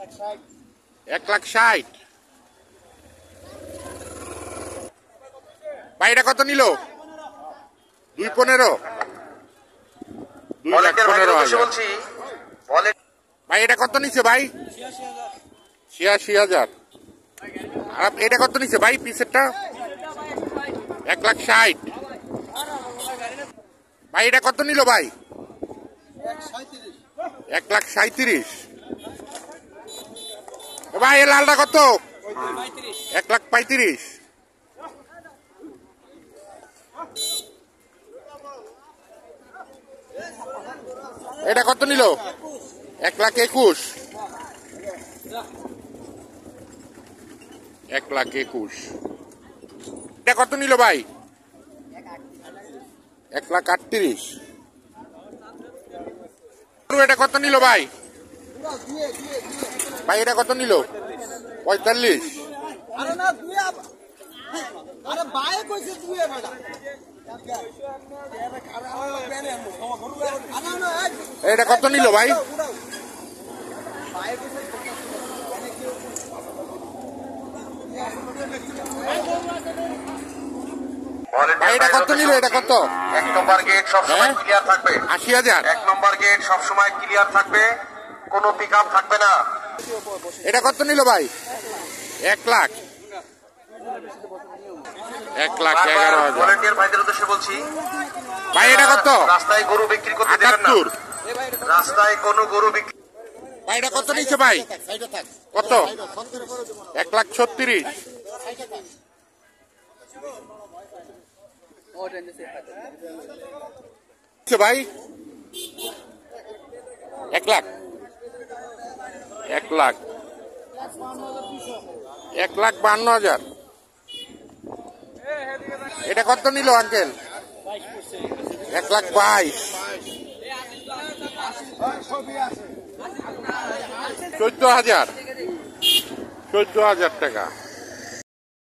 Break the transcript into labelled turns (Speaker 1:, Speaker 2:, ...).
Speaker 1: 1,60,000। ভাই এটা কত নিল? 2,15,000। 2,15,000 ভাই এটা কত নিচ্ছে ভাই? 86,000। আর এটা কত নিচ্ছে ভাই পিসেরটা? 1,60,000। ভাই এটা কত নিল ভাই? 1,37,000। ভাই এ লালটা কত? 1,35,000। এটা কত নিল? 1,21,000। 1,21,000। এটা কত নিল ভাই? 1,38,000। এটা কত নিল ভাই? ভাই এটা কত নিল? 45,000। এটা কত নিল ভাই? এটা কত নিল? এটা কত?
Speaker 2: 1 নম্বর গেট সবসময় ক্লিয়ার থাকবে।
Speaker 1: 80,000।
Speaker 2: 1 নম্বর গেট সবসময় ক্লিয়ার থাকবে, কোনো পিকআপ থাকবে না।
Speaker 1: এটা কত নিল ভাই? 1 লাখ। 1,11,000।
Speaker 2: ভলান্টিয়ার ভাইদের উদ্দেশ্যে বলছি,
Speaker 1: ভাই এটা কত?
Speaker 2: রাস্তায় গরু বিক্রি করতে দেবেন না।
Speaker 1: 78।
Speaker 2: রাস্তায় কোনো গরু বিক্রি।
Speaker 1: ভাই এটা কত নিচ্ছে ভাই? কত? 1,36,000। ভাই 1 লাখ। 1,52,000। এটা কত নিল আঙ্কেল? 1,22,000। 14,000 টাকা।